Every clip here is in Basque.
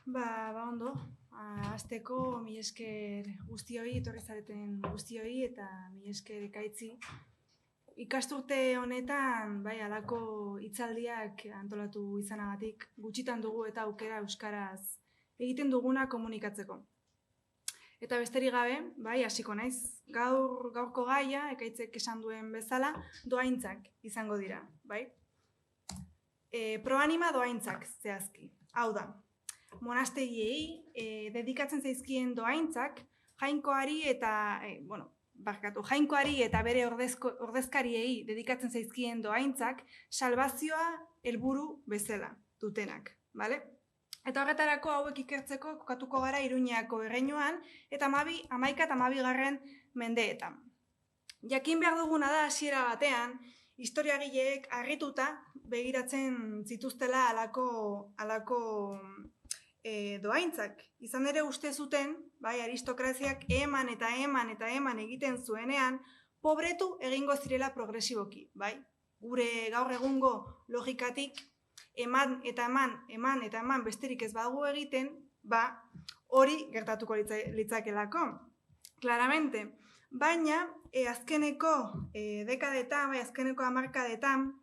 Ondo. Hasteko mila esker guztioi, etorri zareten guztioi eta mila esker ekaitzi. Ikasturte honetan, halako hitzaldiak antolatu izanagatik, gutxitan dugu eta aukera euskaraz egiten duguna komunikatzeko. Eta besterik gabe, hasiko naiz. Gaurko gaia, ekaitzek esan duen bezala, dohaintzak izango dira, bai? Proanima dohaintzak zehazki. Hau da, monastegiei dedikatzen zaizkien dohaintzak jainkoari eta bere ordezkariei dedikatzen zaizkien dohaintzak salbazioa helburu bezala dutenak, bale? Eta horretarako hauek ikertzeko kokatuko gara Iruñako erreinuan eta 11 eta 12 mendeetan. Jakin behar duguna da hasiera batean, historiagileek harrituta begiratzen zituztela halako dohaintzak. Izan ere uste zuten, aristokraziak eman egiten zuenean, pobretu egingo zirela progresiboki, bai? Gure gaur egungo logikatik eman eta eman besterik ez badugu egiten, hori gertatuko litzakelako. Claramente. Baina, azkeneko dekadetan, azkeneko hamarkadetan,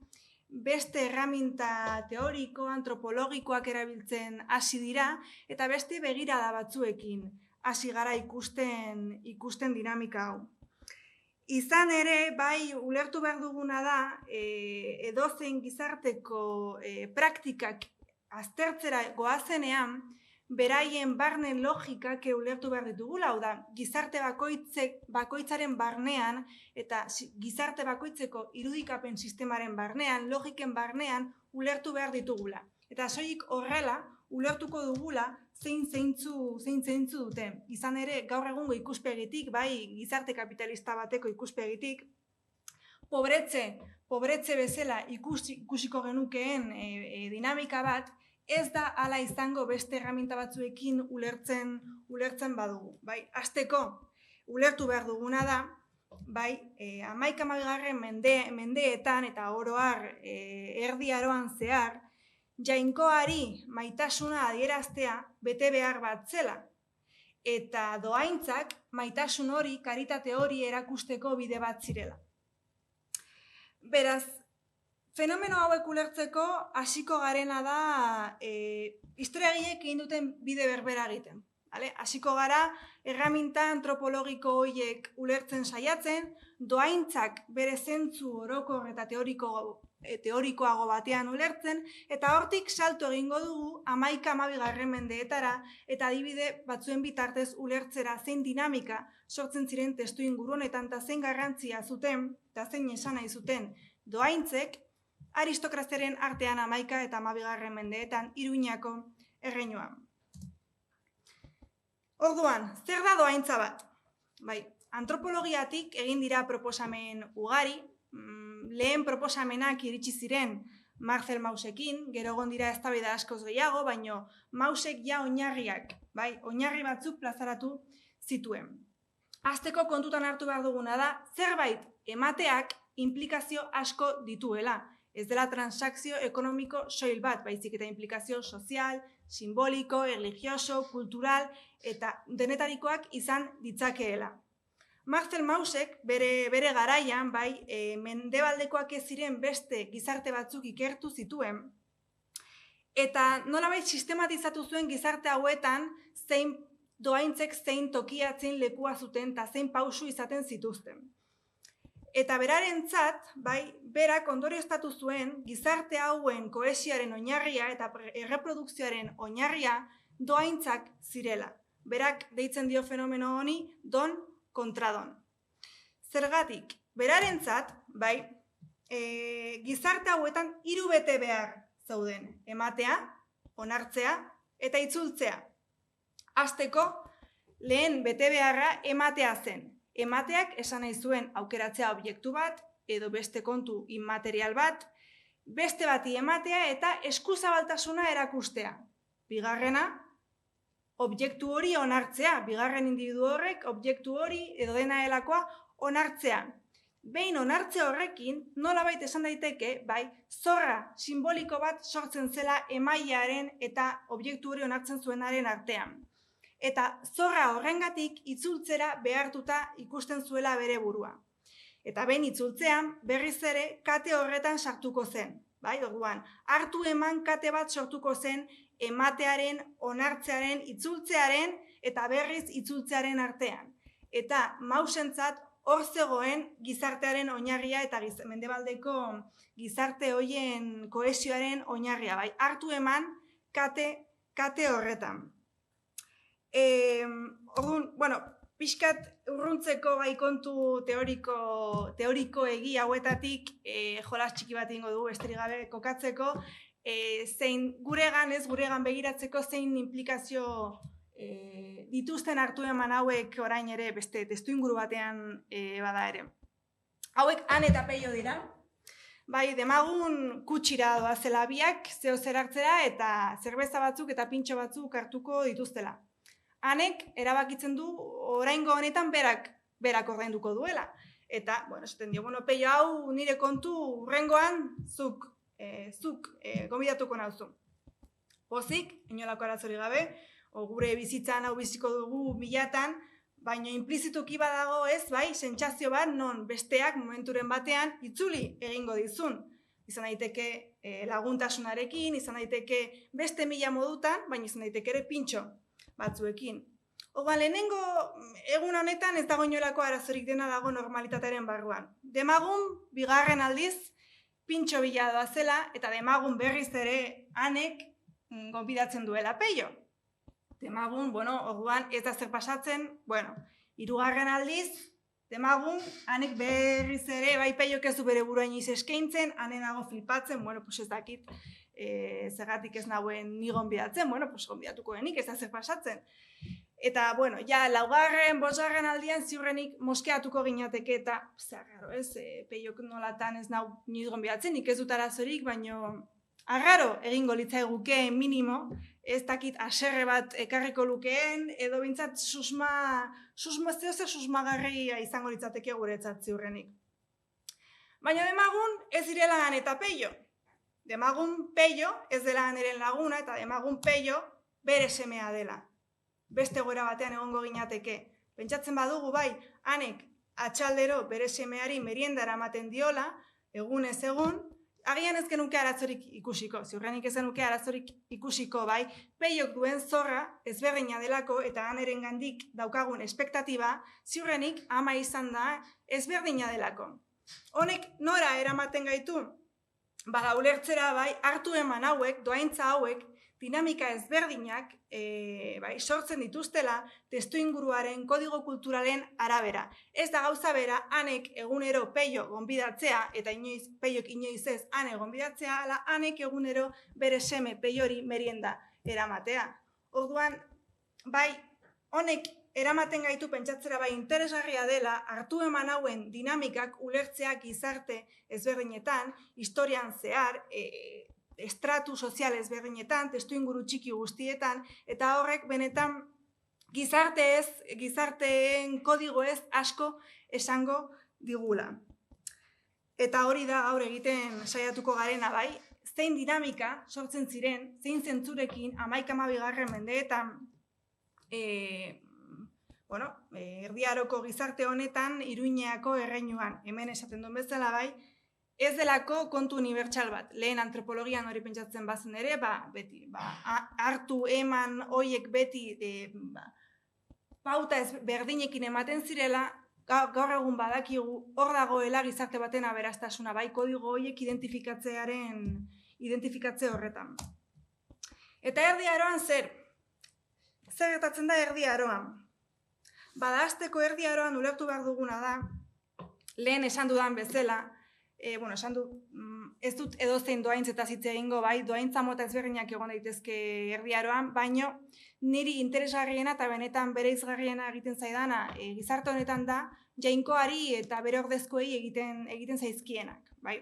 beste erraminta teoriko, antropologikoak erabiltzen hasi dira, eta beste begirada batzuekin hasi gara ikusten dinamika hau. Izan ere, ulertu behar duguna da, edozein gizarteko praktikak aztertzera goazenean, beraien barne logikak ulertu behar ditugula, hau da, gizarte bakoitzaren barnean eta gizarte bakoitzeko irudikapen sistemaren barnean, logiken barnean ulertu behar ditugula. Eta soilik horrela, ulertuko dugula zeintzu duten. Izan ere, gaur egungo ikuspegitik, gizarte kapitalista bateko ikuspegitik, pobretze bezala ikusiko genukeen dinamika bat, ez da hala izango beste erraminta batzuekin ulertzen badugu. Hasteko, ulertu behar duguna da, 11. mendeetan eta oro har erdi aroan zehar, jainkoari maitasuna adieraztea bete behar bat zela. Eta dohaintzak maitasun hori, karitate hori erakusteko bide bat zirela. Beraz, fenomeno hauek ulertzeko hasiko garena da historiagileek egin duten bide berbera egiten. Hasiko gara erraminta antropologiko horiek ulertzen saiatzen, dohaintzak bere zentzu orokor eta teorikoago batean ulertzen, eta hortik salto egingo dugu 11-12 mendeetara eta adibide batzuen bitartez ulertzera zein dinamika sortzen ziren testu inguru honetan eta zein garrantzia zuten eta zein esan nahi zuten dohaintzek aristokraziaren artean 11 eta 12 mendeetan Iruñako erreinuan. Orduan, zer da dohaintza bat? Antropologiatik egin dira proposamen ugari, lehen proposamenak iritsi ziren Marcel Maussekin, gero egon dira eztabaida askoz gehiago, baino Maussek oinarri batzuk plazaratu zituen. Hasteko kontutan hartu behar duguna da, zerbait emateak implikazio asko dituela. Ez dela transakzio ekonomiko soil bat, baizik eta implikazio sozial, simboliko, religioso, kultural eta denetarikoak izan ditzakeela. Marcel Maussek bere garaian, mendebaldekoak ez ziren beste gizarte batzuk ikertu zituen, eta nolabait sistematizatu zuen gizarte hauetan zein dohaintzek zein tokiatzen lekua zuten eta zein pausu izaten zituzten. Eta berarentzat, berak ondorioztatu zuen gizarte hauen kohesioaren oinarria eta erreprodukzioaren oinarria dohaintzak zirela. Berak deitzen dio fenomeno honi don kontra don. Zergatik, berarentzat, gizarte hauetan 3 bete behar zauden, ematea, onartzea eta itzultzea. Hasteko, lehen bete beharra ematea zen. Emateak esan nahi zuen aukeratzea objektu bat, edo beste kontu inmaterial bat, beste bati ematea eta eskuzabaltasuna erakustea. Bigarrena, objektu hori onartzea, bigarren individu horrek objektu hori edo dena delakoa onartzea. behin onartze horrekin, nolabait esan daiteke, bai, zorra simboliko bat sortzen zela emailearen eta objektu hori onartzen zuenaren artean. Eta zorra horrengatik itzultzera behartuta ikusten zuela bere burua. Eta behin itzultzean, berriz ere, kate horretan sartuko zen. Bai, orduan, hartu eman kate bat sortuko zen ematearen, onartzearen, itzultzearen eta berriz itzultzearen artean. Eta Mausentzat hor zegoen gizartearen oinarria eta mendebaldeko gizarte hoien kohesioaren oinarria. Bai, hartu eman kate horretan. Orduan, bueno, pixkat urruntzeko gai kontu teoriko egi hauetatik jolas txiki bat egingo dugu besterik gabe kokatzeko, zein guregan begiratzeko zein implikazio dituzten hartu eman hauek orain ere beste testuinguru batean bada ere. Hauek Han eta Peio dira. Bai, demagun kutsira doazela biak, zeo zer hartzera eta zerbeza batzuk eta pintxo batzuk hartuko dituztela. Hanek erabakitzen du oraingo honetan berak ordainduko duela. Eta, bueno, esaten dio, bueno, Peio hau nire kontu urrengoan zuk gonbidatuko nauzu. Pozik, inolako arazorik gabe, gure bizitzan hau biziko dugu milatan, baina implizituki badago ez, bai, sentsazio bat non besteak momenturen batean itzuli egingo dizun. Izan daiteke laguntasunarekin, izan daiteke beste 1000 modutan, baina izan daiteke ere pintxo batzuekin. Orduan, lehenengo egun honetan ez dago inolako arazorik, dena dago normalitatearen barruan. Demagun, bigarren aldiz, pintxo bila doazela, eta demagun berriz ere Hanek gonbidatzen duela Peio. Demagun, bueno, orduan ez da zer pasatzen, bueno, 3. aldiz, demagun, Hanek berriz ere, bai Peiok ez du bere burua inoiz eskaintzen, hanenago flipatzen, bueno, pues ez dakit, zergatik ez nagoen ni gonbidatzen, bueno, pues gonbidatuko denik, ez da zer pasatzen. Eta, bueno, ja, 4., 5. aldian ziurrenik moskeatuko ginateke eta, arraro, ez, Peiok nolatan ez nau inoiz gonbidatzen, nik ez dut arazorik, baino, arraro egingo litzaiguke minimo, ez dakit haserre bat ekarriko lukeen, edo bintzat susmagarria izango litzateke guretzat ziurrenik. Baina demagun ez direla Han eta Peio. Demagun Peio ez dela Haneren laguna eta demagun Peio bere semea dela. Beste egoera batean egongo ginateke. Pentsatzen badugu bai, Hanek atxaldero bere semeari meriendara ematen diola, egunez egun, agian ez genuke arazorik ikusiko, ziurrenik ez genuke arazorik ikusiko, bai, Peiok duen zorra ezberdina delako eta Hanerengandik daukagun espektatiba, ziurrenik ama izan da ezberdina delako. Honek nora eramaten gaitu? Bada ulertzera, bai, hartu eman hauek, doaintza hauek, dinamika ezberdinak sortzen dituztela testuinguruaren kodigo kulturalen arabera. Ez da gauza bera, Hanek egunero Peio gonbidatzea, eta Peiok inoiz ez Hane gonbidatzea, ala Hanek egunero bere seme Peiori merienda eramatea. Orduan, bai, honek eramaten gaitu pentsatzera bai interesgarria dela hartu eman hauen dinamikak ulertzea gizarte ezberdinetan, historian zehar, estratu sozial ezberdinetan, testuinguru txiki guztietan, eta horrek benetan gizarteen kodigo ez asko esango digula. Eta hori da gaur egiten saiatuko garena bai, zein dinamika sortzen ziren, zein zentzurekin 11-12 mendeetan Erdi Aroko gizarte honetan Iruñeako erreinuan, hemen esaten duen bezala bai, ez delako kontu unibertsal bat. Lehen antropologian hori pentsatzen bazen ere, beti, hartu eman hoiek beti pauta berdinekin ematen zirela, gaur egun badakigu hor dagoela gizarte baten aberastasuna, bai, kodigo hoiek identifikatze horretan. Eta Erdi Aroan zer? Zer gertatzen da Erdi Aroan? Badazteko Erdi Aroan ulertu behar duguna da, lehen esan dudan bezala, ez dut edozein doaintzetaz hitz egingo, bai, doaintza mota ezberdinak egon daitezke Erdi Aroan, baino niri interesgarriena eta benetan bereizgarriena egiten zaidana gizarte honetan da, jainkoari eta bere ordezkoei egiten zaizkienak, bai.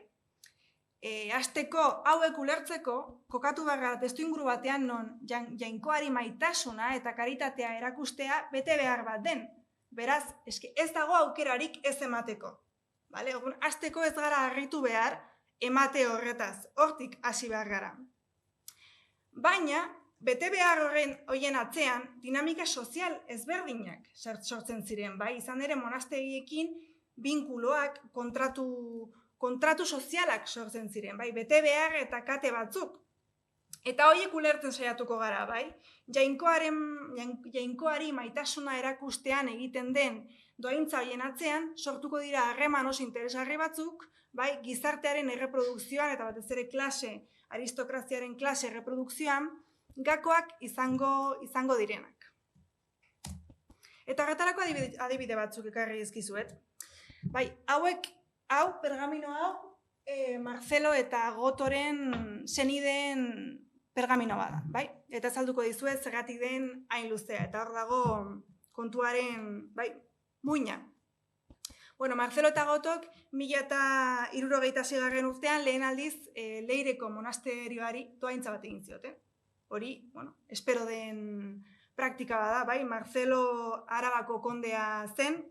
Hasteko hauek ulertzeko, kokatu behar testuinguru batean non jainkoari maitasuna eta karitatea erakustea bete behar bat den. Beraz, ez dago aukerarik ez emateko. Bale? Hasteko ez gara harritu behar, emate horretaz, hortik hasi behar gara. Baina, bete behar horien atzean, dinamika sozial ezberdinak sortzen ziren, bai? Izan ere monastegiekin binkuloak, kontratu sozialak sortzen ziren, bai? Bete behar eta kate batzuk. Eta horiek ulertzen saiatuko gara, bai? Jainkoari maitasuna erakustean egiten den dohaintza horien atzean, sortuko dira harreman oso interesgarri batzuk, bai? Gizartearen erreprodukzioan eta batez ere aristokraziaren klase erreprodukzioan, gakoak izango direnak. Eta horretarako adibide batzuk ekarri dizkizuet. Bai, hau pergamino hau, Marcelo eta Gotoren senideen pergamino bada, bai? Eta azalduko dizuet zergatik den hain luzea, eta hor dago kontuaren, bai, muina. Bueno, Marcelo eta Gotok 1066 urtean lehen aldiz Leireko monasterioari dohaintza bat egin zioten. Hori, bueno, espero den praktika bada, bai? Marcelo Arabako kondea zen,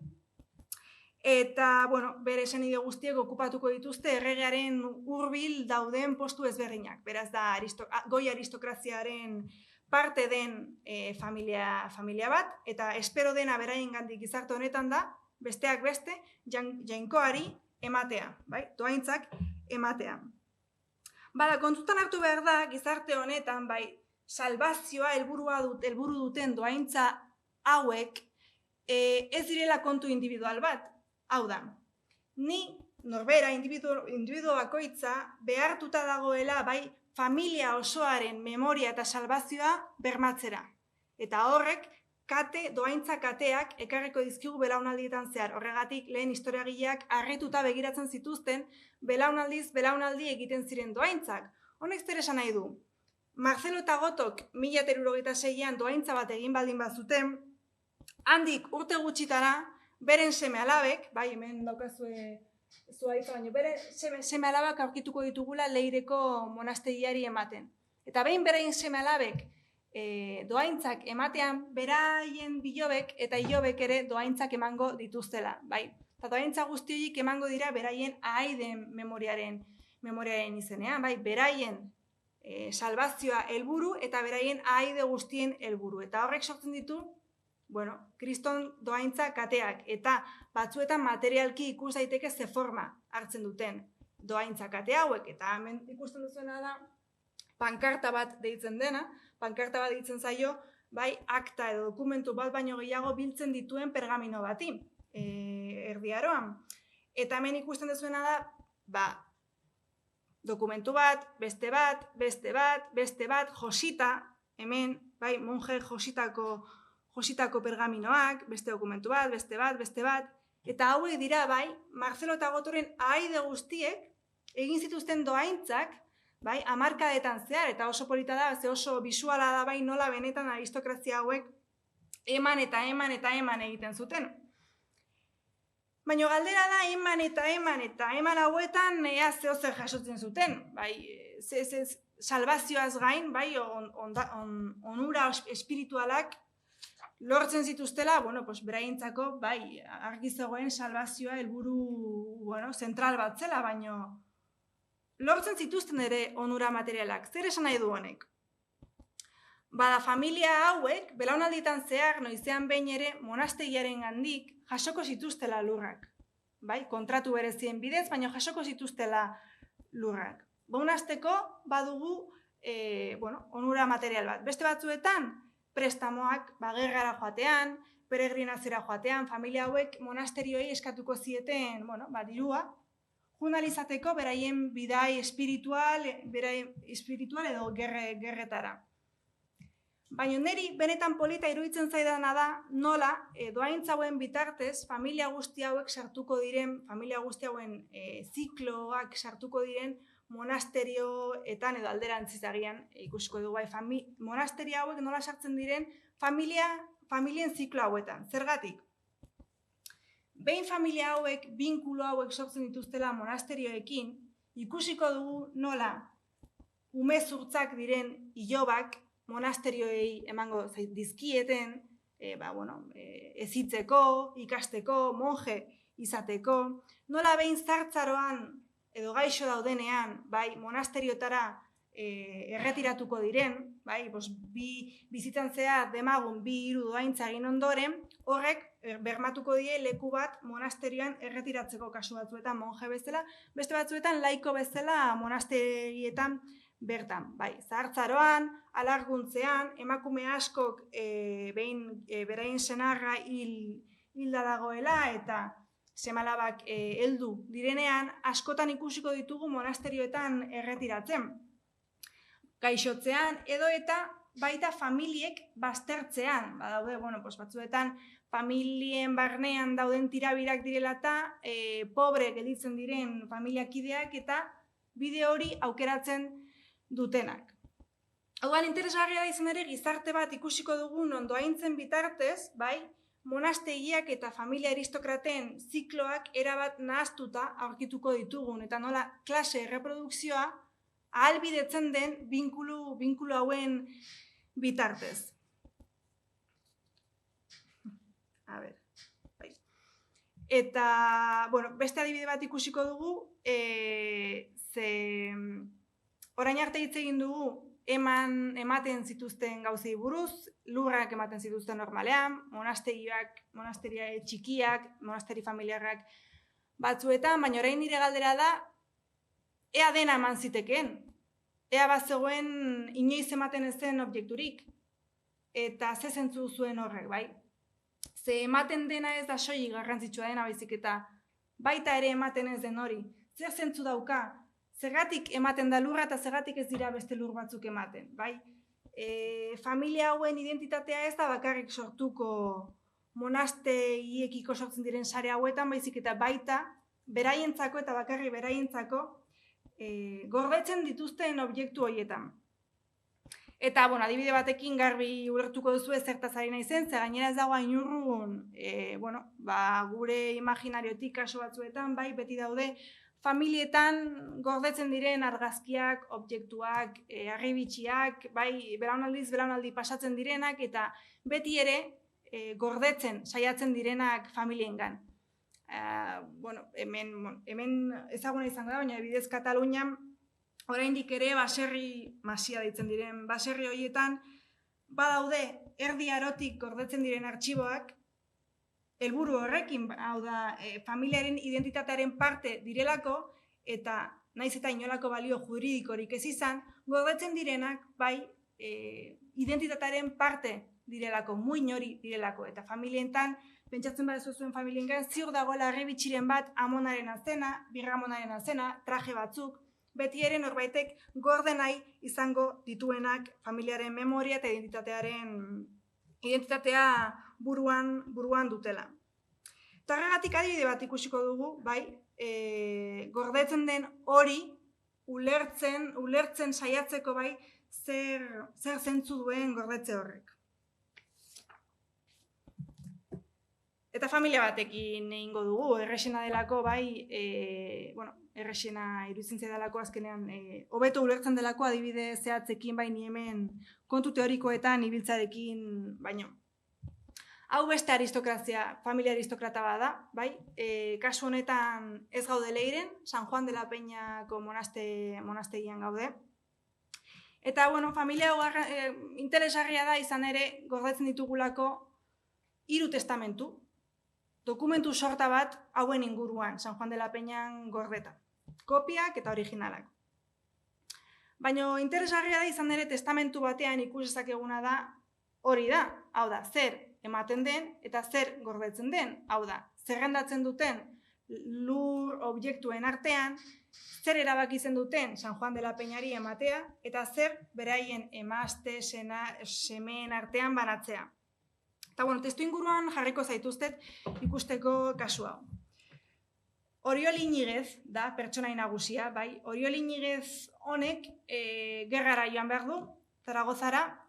eta, bueno, bere senide guztiek okupatuko dituzte erregearen hurbil dauden postu ezberdinak. Beraz da, goi aristokraziaren parte den familia bat, eta espero dena beraiengandik gizarte honetan da, besteak beste, jainkoari ematea, bai? Dohaintzak ematea. Bada, kontutan hartu behar da, gizarte honetan, bai, salbazioa helburu duten dohaintza hauek ez direla kontu individual bat. Hau da, ni norbera individu bakoitza behartuta dagoela bai familia osoaren memoria eta salbazioa bermatzera. Eta horrek dohaintza kateak ekarriko dizkigu belaunaldietan zehar. Horregatik lehen historiagileak harrituta begiratzen zituzten belaunaldi egiten ziren dohaintzak. Honek zer esan nahi du? Marcelo eta Gotok 1066an dohaintza bat egin baldin bazuten, handik urte gutxitara, beren seme alabek, bai, hemen daukazue zuaitza baino, bere seme alabak aurkituko ditugula Leireko monastegiari ematen. Eta behin beraien seme alabek dohaintzak ematean, beraien bilobek eta ilobek ere dohaintzak emango dituztela, bai. Eta dohaintza guzti horiek emango dira beraien ahaiden memoriaren izenean, bai, beraien salbazioa helburu eta beraien ahaide guztien helburu. Eta horrek sortzen ditu, bueno, kriston dohaintza kateak, eta batzuetan materialki ikus daiteke ze forma hartzen duten dohaintza kate hauek, eta hemen ikusten duzuena da pankarta bat deitzen dena, pankarta bat deitzen zaio, bai, akta edo dokumentu bat baino gehiago biltzen dituen pergamino bati, Erdi Aroan. Eta hemen ikusten duzuena da, ba, dokumentu bat, beste bat, Josita, hemen, bai, monje Jositako pergaminoak, beste dokumentu bat, beste bat, eta hauek dira, bai, Marcelo eta Gotoren ahaide guztiek egin zituzten dohaintzak, bai, hamarkadetan zehar, eta oso polita da, ze oso bisuala da, bai, nola benetan aristokrazia hauek eman egiten zuten. Baina galdera da, eman hauetan ea zehozer jasotzen zuten, bai, salbazioaz gain, bai, onura espiritualak lortzen zituztela, bueno, pues beraientzako, bai, argi zegoen salbazioa helburu, bueno, zentral bat zela, baino lortzen zituzten ere onura materialak. Zer esan nahi du honek? Bada, familia hauek, belaunaldietan zehar, noizean behin ere, monastegiaren gandik, jasoko zituztela lurrak. Bai, kontratu berezien bidez, baina jasoko zituztela lurrak. Baunazteko, badugu, bueno, onura material bat. Beste batzuetan, prestamoak, gerrara joatean, peregrinaziora joatean, familia hauek monasterioi eskatuko zieten, bueno, dirua, junalizateko beraien bidai espiritual edo gerretara. Baina niri benetan polita iruditzen zaidana da nola dohaintza hauen bitartez familia guzti hauek sartuko diren, familia guzti hauen zikloak sartuko diren monasterioetan edo alderantziz agian ikusiko dugu bai, monasterio hauek nola sartzen diren familien ziklo hauetan. Zergatik? Behin familia hauek, binkulo hauek sortzen dituztela monasterioekin, ikusiko dugu nola umezurtzak diren ilobak monasterioei emango dizkieten ezitzeko, ikasteko, monje izateko, nola behin zartzaroan edo gaixo daudenean, bai, monasteriotara erretiratuko diren, bai, bizitzan zehar demagun 2-3 dohaintza egin ondoren, horrek bermatuko die leku bat monasterioan erretiratzeko kasu batzuetan monje bezala, beste batzuetan laiko bezala monasterietan bertan. Bai, zahartzaroan, alarguntzean, emakume askok behin beraien senarra hilda dagoela eta semalabak heldu direnean, askotan ikusiko ditugu monasterioetan erretiratzen. Gaixotzean edo eta baita familiek baztertzean, badaude, batzuetan familien barnean dauden tirabirak direla eta pobre gelditzen diren familiakideak eta bide hori aukeratzen dutenak. Hauan interesgarria da izan ere gizarte bat ikusiko dugun ondoaintzen bitartez, bai, monastegiak eta familia aristokraten zikloak erabat nahaztuta aurkituko ditugun eta nola klase erreprodukzioa ahalbidetzen den binkulu hauen bitartez. Eta, beste adibide bat ikusiko dugu, orain arte hitz egin dugu ematen zituzten gauzei buruz, lurrak ematen zituzten normalean, monasteria txikiak, monasteri familiarrak batzuetan, baina orain nire galdera da, ea dena eman zitekeen, ea bazegoen inoiz ematen ezen objekturik, eta ze zentzu zuen horrek, bai? Ze ematen dena ez da soilik garrantzitsua dena baizik eta baita ere ematen ez den hori. Zer zentzu dauka, zergatik ematen da lurra eta zergatik ez dira beste lur batzuk ematen, bai? Familia hauen identitatea ez da bakarrik sortuko monastegiekiko sortzen diren sare hauetan, baizik eta baita beraientzako eta bakarrik beraientzako gordetzen dituzten objektu horietan. Eta, adibide batekin garbi ulertuko duzu zertaz ari naizen, ze gainera ez dago hain urrun, gure imaginariotik kasu batzuetan, bai, beti daude, familietan gordetzen diren argazkiak, objektuak, harribitxiak, bai, belaunaldi pasatzen direnak, eta beti ere gordetzen saiatzen direnak familiengan. Hemen ezaguna izango da, baina bidez Katalunian oraindik ere baserri masia deitzen diren baserri horietan badaude erdi arotik gordetzen diren artxiboak helburu horrekin, hau da, familiaren identitatearen parte direlako eta naiz eta inolako balio juridikorik ez izan, gordetzen direnak bai identitatearen parte direlako, muin hori direlako, eta familientan pentsatzen badezu zuen familiengan, ziur dagoela harribitxiren bat amonaren azena, birramonaren azena, traje batzuk, beti ere norbaitek gorde nahi izango dituenak familiaren memoria eta identitatea buruan dutela. Eta horregatik adibide bat ikusiko dugu, bai, gordetzen den hori ulertzen saiatzeko bai, zer zentzu duen gordetze horrek. Eta familia batekin egingo dugu, errexena delako, bai, errexena iruditzen zaidalako azkenean, hobeto ulertzen delako adibide zehatzekin, bai, ni hemen kontu teorikoetan ibiltzarekin, baino. Hau beste aristokrazia, familia aristokrata bada, bai, kasu honetan ez gaude Leiren, San Juan de la Peñako monastegian gaude. Eta, familia interesgarria da izan ere gordetzen ditugulako 3 testamentu. Dokumentu sorta bat hauen inguruan, San Juan de la Peñan gordeta. Kopiak eta originalak. Baina interesgarria da izan ere testamentu batean ikus dezakeguna da hori da. Hau da, zer ematen den eta zer gordetzen den. Hau da, zerrendatzen duten lur objektuen artean, zer erabakitzen duten San Juan de la Peñari ematea eta zer beraien emazte, semeen artean banatzea. Eta, testu inguruan jarriko zaituztet ikusteko kasu hau. Oriol Iñiguez da pertsonai nagusia, bai. Oriol Iñiguez honek gerrara joan behar du, Zaragozara,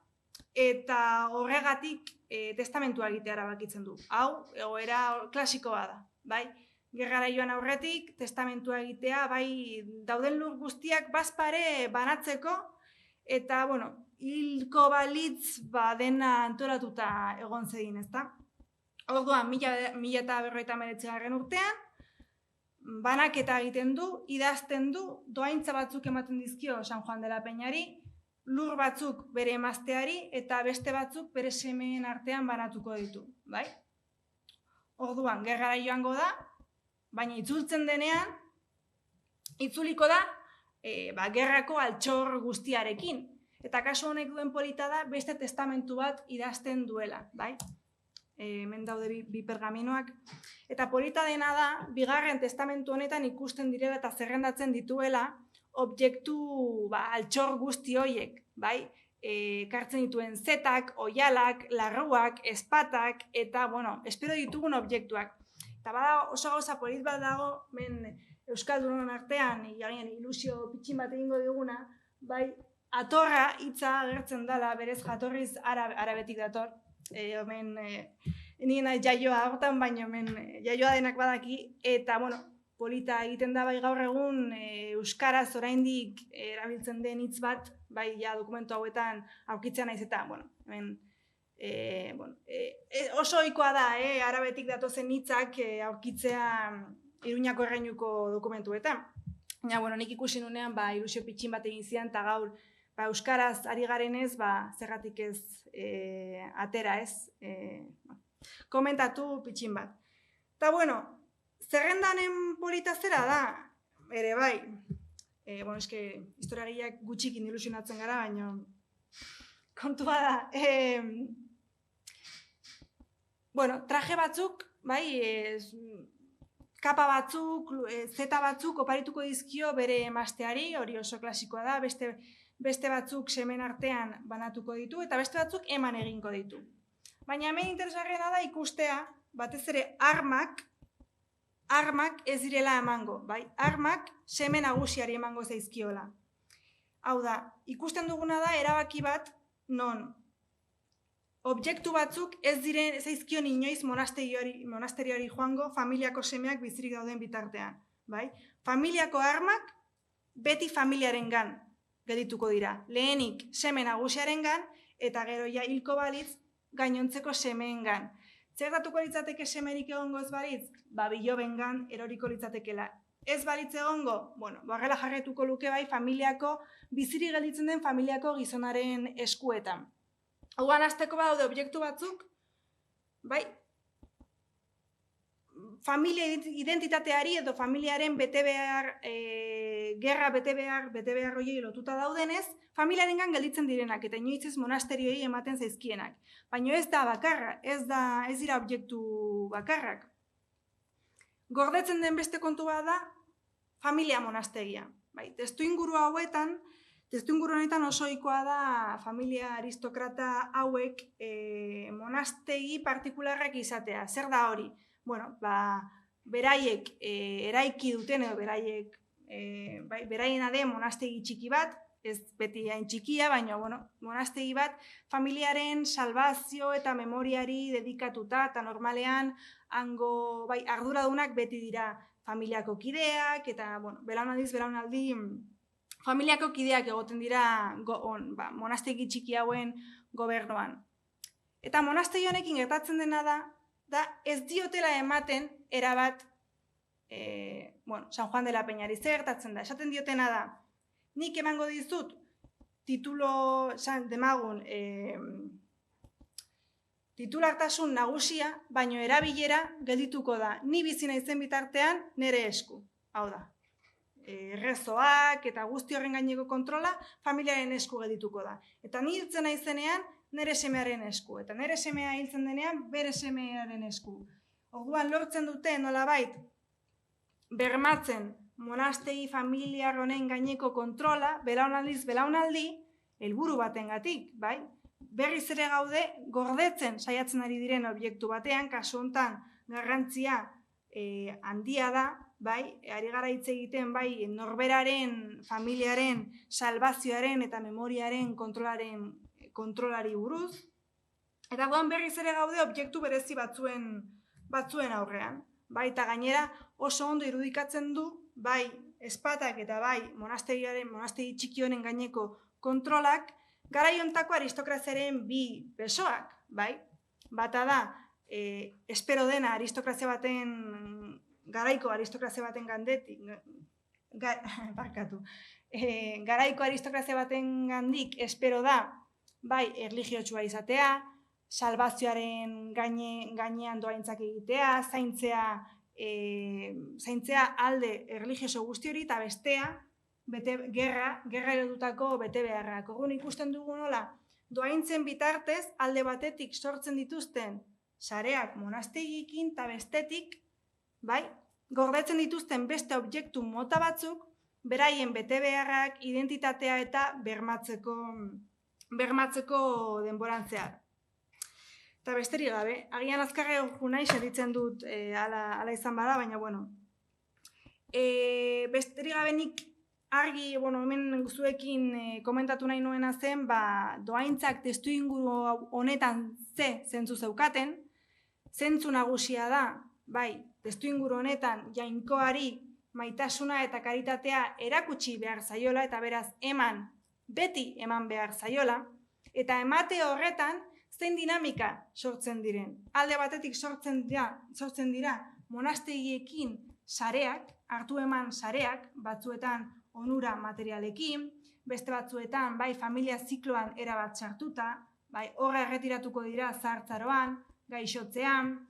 eta horregatik testamentua egitea erabakitzen du. Hau, egoera klasikoa da, bai. Gerrara joan aurretik, testamentua egitea, bai, dauden lur guztiak bazpare banatzeko, eta, bueno, hilko balitz dena antolatuta egon zedin, ezta? Orduan, 1959 urtean, banaketa egiten du, idazten du, doaintza batzuk ematen dizkio San Juan de la Peñari, lur batzuk bere emazteari eta beste batzuk bere semeen artean banatuko ditu, bai? Orduan, gerrara joango da, baina itzultzen denean, itzuliko da, gerrako altxor guztiarekin. Eta kasu honek duen polita da, beste testamentu bat idazten duela, bai? Hemen daude bi pergaminoak. Eta polita dena da, bigarren testamentu honetan ikusten direla eta zerrendatzen dituela objektu altxor guzti horiek, bai? Kartzen dituen zetak, oialak, larruak, espatak, eta, bueno, espero ditugun objektuak. Eta bada oso gauza polit bat dago, Euskaldunon artean, ilusio pitxin bat egingo diguna, bai, atorra hitza agertzen dela, berez jatorriz arabetik dator, nien jaioa hortan, baina jaioa denak badaki, eta, bueno, polita egiten da bai gaur egun euskaraz oraindik erabiltzen den hitz bat, bai ja dokumentu hauetan aurkitzea naiz eta, bueno, oso ohikoa da, arabetik datozen hitzak aurkitzea Iruñako Erreinuko dokumentuetan. Ja, bueno, nik ikusi nunean ilusio pitxin bat egin zian, eta gaur euskaraz ari garenez, zergatik ez atera ez, komentatu pitxin bat. Eta, bueno, zerrendanen polita zera da, ere bai, eske historiagileak gutxikin ilusionatzen gara, baina kontua da. Bueno, traje batzuk, bai, kapa batzuk, zeta batzuk oparituko dizkio bere emazteari, hori oso klasikoa da, beste batzuk semen artean banatuko ditu, eta beste batzuk eman egingo ditu. Baina hemen interesgarriena da ikustea, batez ere armak ez direla emango, bai? Armak semen nagusiari emango zaizkiola. Hau da, ikusten duguna da erabaki bat non objektu batzuk ez diren zaizkion inoiz monasterioari joango familiako semeak bizirik dauden bitartean, bai? Familiako armak beti familiarengan geldituko dira. Lehenik seme nagusiarengan eta gero ja hilko balitz gainontzeko semeengan. Zertatuko litzateke semerik egongo ez balitz? Bilobengan eroriko litzatekela. Ez balitz egongo? Bueno, horrela jarretuko luke bai familiako bizirik gelditzen den familiako gizonaren eskuetan. Hauan azteko badaude objektu batzuk, bai, familia identitateari edo familiaren gerra bete behar horiei lotuta daudenez, familiarengan gelditzen direnak eta inoiz ez monasterioi ematen zaizkienak. Baina ez da bakarra, ez dira objektu bakarrak. Gordetzen den beste kontua da familia monastegia. Bai, testuinguru honetan oso ohikoa da familia aristokrata hauek monastegi partikularrak izatea. Zer da hori? Bueno, beraiek eraiki duten edo beraiena den monastegi txiki bat, ez beti hain txikia, baina monastegi bat familiaren salbazio eta memoriari dedikatuta, eta normalean hango arduradunak beti dira familiako kideak, eta belaunaldi familiako kideak egoten dira monastegi txiki hauen gobernuan. Eta monastegi honekin gertatzen dena da ez diotela ematen erabat San Juan de la Peñari. Zer gertatzen da? Esaten diotena da, nik emango dizut titulartasun nagusia, baino erabilera geldituko da ni bizi naizen bitartean nire esku. Hau da, errezoak eta guzti horren gaineko kontrola familiaren esku geldituko da. Eta ni hiltzen naizenean nire semearen esku, eta nire semea hiltzen denean bere semearen esku. Orduan lortzen dute nolabait bermatzen monastegi familiar honen gaineko kontrola, belaunaldi, helburu batengatik, bai? Berriz ere gaude gordetzen saiatzen ari diren objektu batean, kasu hontan garrantzia handia da, bai, ari gara hitz egiten, bai, norberaren, familiaren, salbazioaren eta memoriaren kontrolari buruz. Eta berriz ere gaude objektu berezi batzuen aurrean. Bai, eta gainera oso ondo irudikatzen du, bai, espatak eta bai, monastegi txiki honen gaineko kontrolak garaiontako aristokraziaren bi besoak, bai? Bata da, espero dena aristokrazia baten, garaiko aristokrazia baten gandetik, garaiko aristokrazia baten gandik espero da, bai, erlijiotsua izatea, salbazioaren gainean doaintzak egitea, zaintzea alde erlijioso guzti hori, eta bestea, gerra eredutako bete beharrak. Orduan ikusten dugu nola, doaintzen bitartez alde batetik sortzen dituzten sareak monastegikin, eta bestetik, bai, gordetzen dituzten beste objektu mota batzuk, beraien bete beharrak, identitatea eta bermatzeko denboran zehar. Eta besterik gabe, agian azkarre hori nahi seditzen dut ala izan bada, baina bueno. Besterik gabe nik argi, hemen zuekin komentatu nahi nuena zen, doaintzak testu inguru honetan zentzu zeukaten, zentzu nagusia da, bai, testu inguru honetan jainkoari maitasuna eta karitatea erakutsi behar zaiola, eta beraz beti eman behar zaiola, eta emate horretan zein dinamika sortzen diren. Alde batetik sortzen dira monastegiekin sareak, hartu eman sareak, batzuetan onura materialekin, beste batzuetan bai familia zikloan erabat sartuta, bai horra erretiratuko dira zahartzaroan, gaixotzean,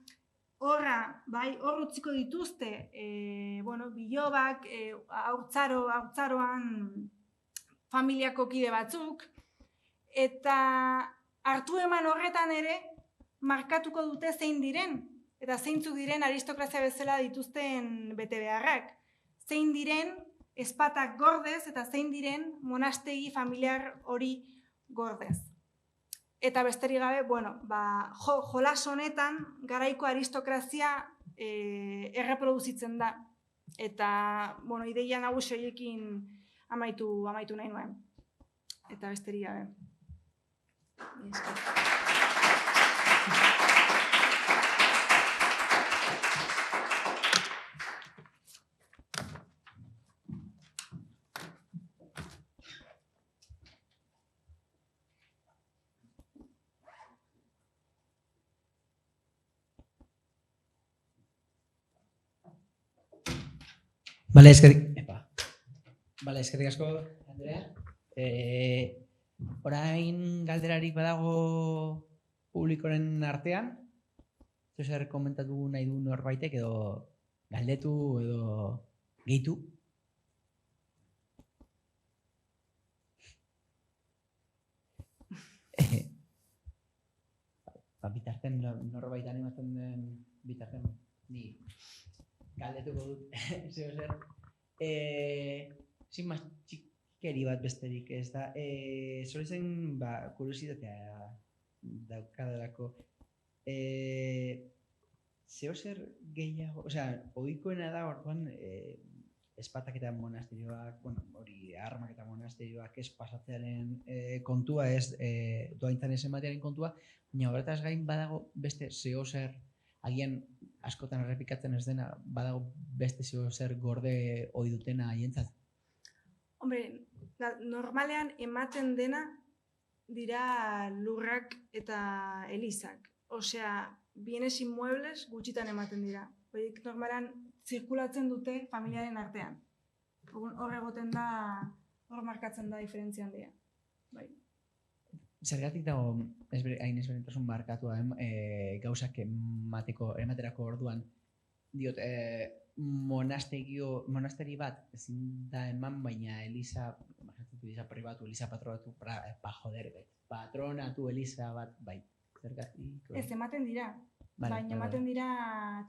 hor utziko dituzte, bilobak, haurtzaroan familiako kide batzuk, eta hartu eman horretan ere markatuko dute zein diren, eta zeintzuk diren aristokrazia bezala dituzten bete beharrak. Zein diren ezpatak gordez eta zein diren monastegi familiar hori gordez. Eta besterik gabe, jolas honetan garaiko aristokrazia erreproduzitzen da. Eta, ideia nagusi horiekin amaitu nahi nuen. Eta besterik gabe. Eskerrik asko, Andrea. Orain galderarik badago publikoren artean, zer komentatu nahi du norbaitek edo galdetu edo gehitu? Bitarten norbait animatzen den bitarten ni galdetuko dut zer. Sin más txikeri bat besterik ez da. Zore zen, kuriositatea daukadalako. Zeo zer gehiago, ohikoena da orduan ezpatak eta monasterioak, hori armak eta monasterioak ez pasatzearen kontua, ez doaintzan ez ematearen kontua, baina horretaz gain badago beste zeo zer, agian askotan errepikatzen ez dena, badago beste zeo zer gorde ohi dutena haientzat. Hombre, normalean ematen dena dira lurrak eta elizak. Osea, bienes inmuebles gutxitan ematen dira. Horiek normalean zirkulatzen dute familiaren artean. Hor egoten da, hor markatzen da diferentzia handia. Zergatik dago hain ezberdintasun markatua gauzak ematerako orduan, diot, monasteri bat ezin da eman, baina Eliza pribatu, Eliza patronatu, patronatu Eliza bat, bai, zergatik? Ez, ematen dira, baina ematen dira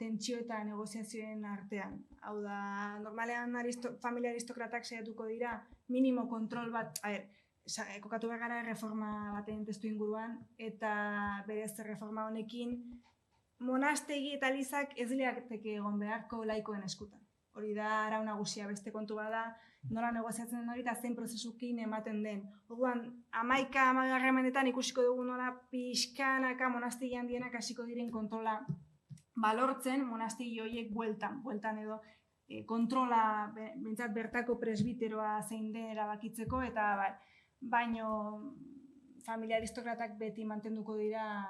tentsio eta negoziazioen artean. Hau da, normalean familia aristokratak saiatuko dira minimo kontrol bat, kokatu behar gara reforma baten testu inguruan, eta berez reforma honekin monastegi eta elizak ez lirateke egon beharko laikoen eskutan. Hori da arau nagusia, beste kontu bada, nola negoziatzen den hori eta zein prozesukin ematen den. Orduan, 11. mendetan ikusiko dugu nola pixkanaka monastegi handienak hasiko diren kontrola balortzen, monastegi horiek bueltan edo kontrola, bentsat bertako presbiteroa zein den erabakitzeko, eta baino familia aristokratak beti mantenduko dira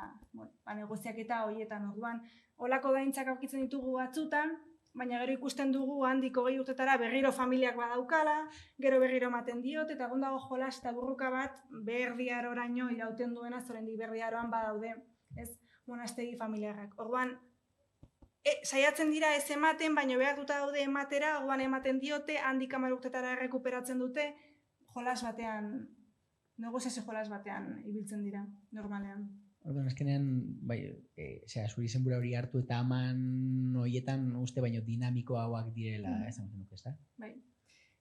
negoziaketa horietan. Orduan, holako daintzak aurkitzen ditugu batzutan, baina gero ikusten dugu handik 20 urtetara berriro familiak badaukala, gero berriro ematen diot, eta egon dago jolas eta burruka bat berdiaroraino irauten duena, zorendik berdiaroan badaude, ez, monastegi familiarrak. Orduan, saiatzen dira ez ematen, baina behartuta daude ematera, orduan ematen diote, handik 10 urtetara errekuperatzen dute, jolas batean, negoziazio jolas batean ibiltzen dira, normalean. Orduan, azkenean, zuri zenbura hori hartu eta aman horietan uste baino dinamiko hauak direla, esan nuke, ez da? Bai.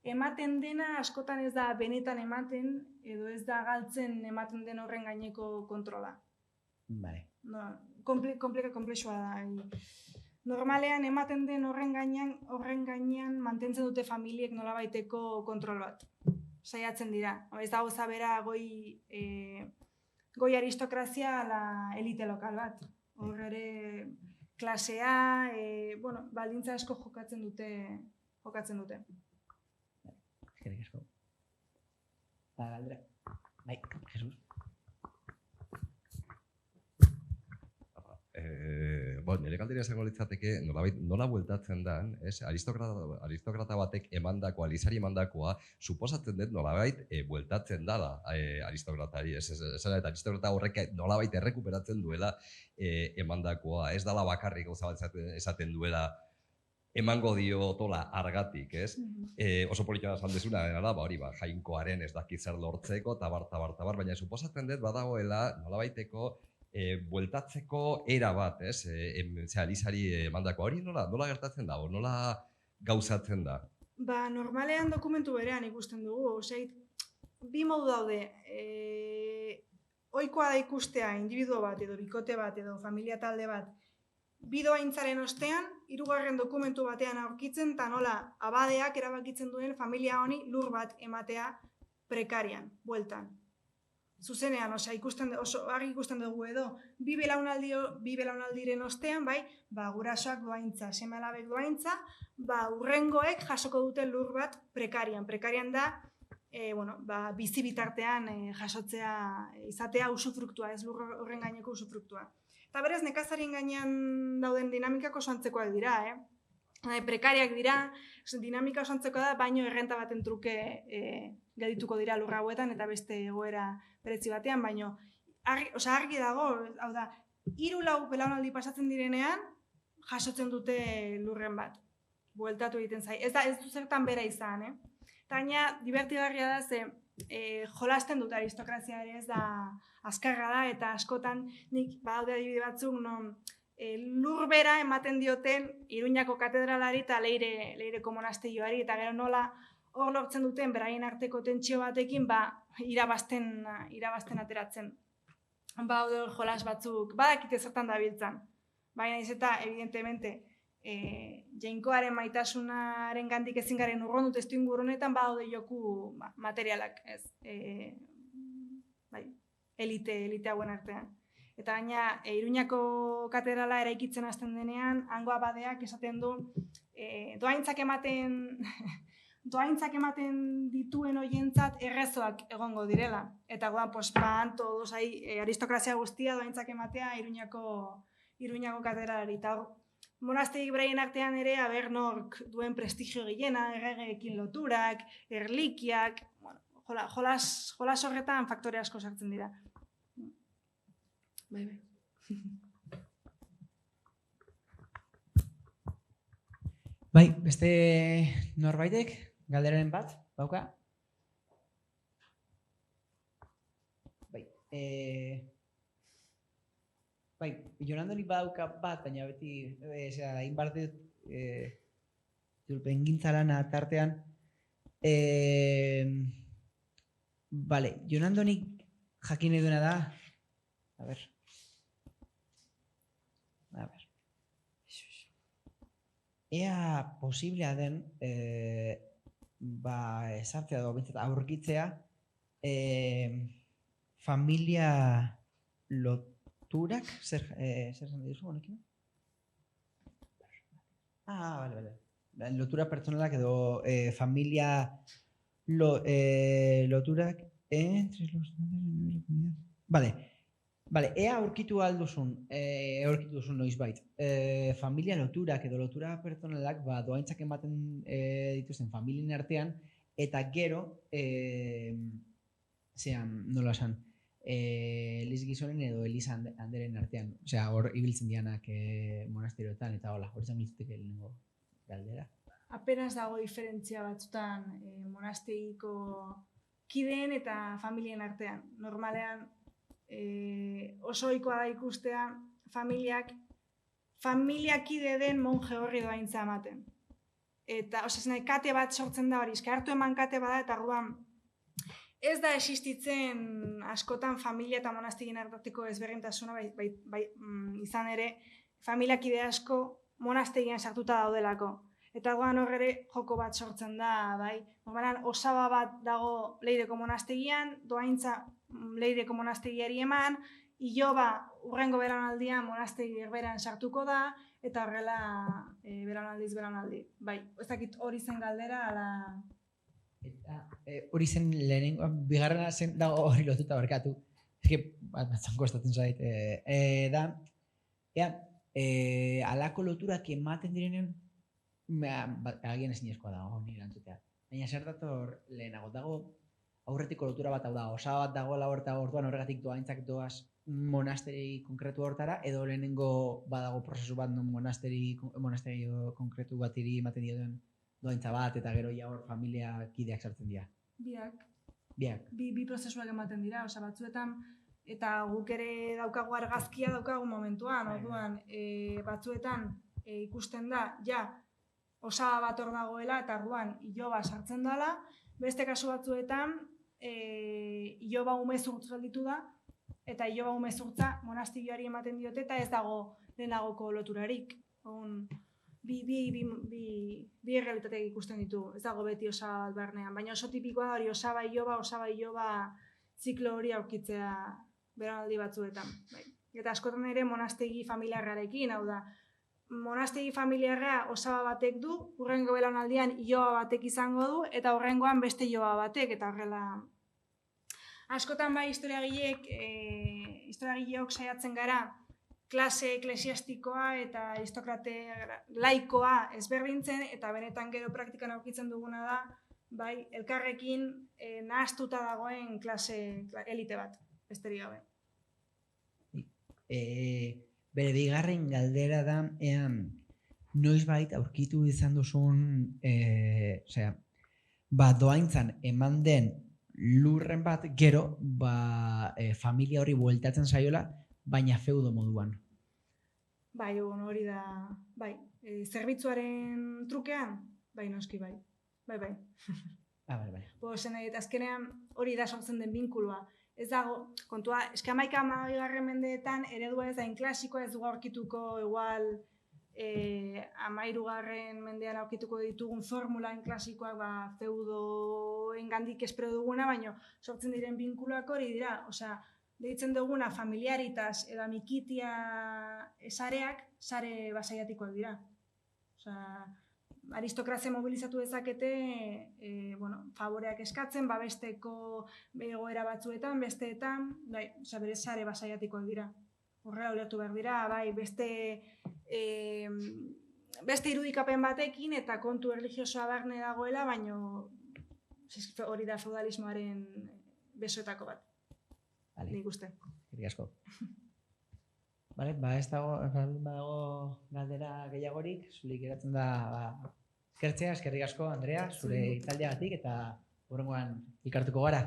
Ematen dena askotan ez da benetan ematen, edo ez da galtzen ematen den horren gaineko kontrola. Vale. No, komplexua da. Normalean ematen den horren gainean mantentzen dute familiek nolabaiteko kontrol bat. Saiatzen dira. Ez da gauza bera goi aristokrazia ala elite lokal bat. Hor ere klasea, baldintza asko jokatzen dute. Eskerrik asko. Galdera. Bai, Jesus. Nire galdera izango litzateke nola bueltatzen den, aristokrata batek emandakoa, alizari emandakoa, suposatzen dut nolabait bueltatzen dala aristokratari, eta aristokrata horrek nolabait errekuperatzen duela emandakoa, ez dala bakarrik gauza bat esaten duela emango dio tola argatik, ez? Oso politika esan dezuna, hori jainkoaren ez dakit zer lortzeko, tabar, baina suposatzen dut badagoela nolabaiteko bueltatzeko era bat, ez? Alizari emandako hori nola gertatzen dago, nola gauzatzen da? Normalean dokumentu berean ikusten dugu, bi modu daude. Ohikoa da ikustea individuo bat edo bikote bat edo familia talde bat bi dohaintzaren ostean, 3. dokumentu batean aurkitzen, eta nola abadeak erabakitzen duen familia honi lur bat ematea prekarian, bueltan. Zuzenean, oso argi ikusten dugu edo, bi belaunaldiren ostean, gurasoak dohaintza, seme-alabek dohaintza, hurrengoek jasoko duten lur bat prekarian. Prekarian da, bizi bitartean jasotzea, izatea usufruktua, ez lur horren gaineko usufruktua. Eta berez, nekazarien gainean dauden dinamikak oso antzekoak dira, prekariak dira, dinamika oso antzekoa da, baino errenta baten truke geldituko dira lur hauetan eta beste egoera beretzi batean, baino argi dago, hau da, 3-4 belaunaldi pasatzen direnean, jasotzen dute lurren bat, bueltatu egiten zai. Ez du zertan bera izan, Eta gaina, divertigarria da, ze jolasten dut aristokrazia ere ez da azkarra da, eta askotan nik badaude adibide batzuk, non lur bera ematen dioten Iruñako katedralari eta Leireko monastegioari, eta gero nola hor lortzen duten beraien arteko tentsio batekin irabazten ateratzen. Hor jolas batzuk badakite zertan dabiltzan. Baina ez eta, evidentemente, jainkoaren maitasunaren gandik ezin garen urrondut ez du inguru honetan badaude joku materialak, ez? Elite hauen artean. Eta gaina, Iruñako katedrala eraikitzen hasten denean, hango abadeak esaten du dohaintzak ematen dituen hoientzat errezoak egongo direla. Eta todos aristokrazia guztia dohaintzak ematea Iruñako katedralari. Eta monastegi beraien artean ere, nork duen prestigio gehiena, erregeekin loturak, erlikiak, jolas horretan faktore asko sartzen dira. Bai. Bai, beste norbaitek, galderaren bat, dauka? Bai, Jonandoni badauka bat, baina beti, inbartet, julpengintza lana tartean. Jonandoni jakin eduna da, a ver. Ea posiblea den, esartzea edo bintzat aurkitzea, familia loturak, zer zen dizu honekin? Bale. Lotura pertsonalak edo familia loturak Entre los... Vale, ea aurkitu alduzun noizbait. Familia loturak edo lotura pertsonalak doaintzak ematen dituzten familien artean, eta gero, nola esan, Liz Gizonen edo Elisa Anderen artean. Osea, hor ibiltzen dianak monasterioetan, eta hola, hori zango izateke lehenengo galdera. Apenas dago diferentzia batzutan monastegiko kideen eta familien artean. Normalean, oso ohikoa da ikustea familiakide den monje horri doaintza ematen. Eta, kate bat sortzen da hori, hartu eman kate bada, eta orduan ez da existitzen askotan familia eta monastegien arteko ezberdintasuna, izan ere, familiakide asko monastegian sartuta daudelako. Eta orduan hor ere joko bat sortzen da, bai. Normalan, osaba bat dago Leireko monastegian, doaintza Leireko monastegiari eman, iloba urrengo beranaldian monastegi berberan sartuko da, eta horrela beranaldi. Bai, ez dakit hori zen galdera, ala... Eta hori zen lehenengo, bigarrena zen dago hori lotuta barkatu. Batzan kostatzen zait. Alako loturak ematen direnean, agien ezin eskoa dago, nire antzutea. Baina zer dator lehenago dago, aurretiko lotura bat hau da, osaba bat dagoela horta orduan horregatik doaintzak doaz monasteri konkretu hortara, edo lehenengo badago prozesu bat non monasteri konkretu bat iri ematen dioten doaintza bat, eta gero ja hor familia kideak sartzen dira. Biak. Bi prozesuak ematen dira, batzuetan, eta guk ere daukagu argazkia daukagu momentuan, orduan, batzuetan ikusten da, ja, osaba bat hor dagoela, eta orduan iloba sartzen dela, beste kasu batzuetan, iloba umezurtz gelditu da, eta iloba umezurtza monastigioari ematen diote, eta ez dago lehenagoko loturarik. Bi errealitateak ikusten ditu, ez dago beti osaba bat barnean, baina oso tipikoa da hori osaba iloba ziklo hori aurkitzea beranaldi batzuetan. Eta askotan ere monastegi familiarrarekin, hau da, monastegi familiarra osaba batek du, hurrengo belaunaldian iloba batek izango du, eta hurrengoan beste iloba batek, eta horrela... Askotan bai historiagileok saiatzen gara klase eklesiastikoa eta aristokrate laikoa ezberdintzen, eta benetan gero praktikan aurkitzen duguna da, bai, elkarrekin nahastuta dagoen klase elite bat, besterik gabe. Bere bigarren galdera da, noizbait aurkitu izan duzun, doaintzan eman den lurren bat, gero, familia hori bueltatzen zaiola, baina feudo moduan. Bai, hori da, bai, zerbitzuaren trukean, bai, noski, bai. Bai. Bai. Azkenean hori da sortzen den binkuloa. Ez dago, kontua, eske 11. mendeetan eredua ez da klasikoa, ez dugu aurkituko igual 13. mendean aurkituko ditugun formulaen klasikoak feudoengandik espero duguna, baina sortzen diren binkuloak hori dira, osea, deitzen duguna familiaritas edo amikitia sareak sare basaiatikoak dira. Osea, aristokrazia mobilizatu dezakete, favoreak eskatzen, babesteko egoera batzuetan, besteetan, bere sare basaiatikoak dira. Horrela ulertu behar dira, beste irudikapen batekin eta kontu erlijiosoa barne dagoela, baina hori da feudalismoaren besoetako bat. Nik uste. Eskerrik asko. Ez dago galdera gehiagorik, zulik geratzen da eskertzea, eskerrik asko, Andrea, zure taldeagatik, eta hurrengoan elkartuko gara.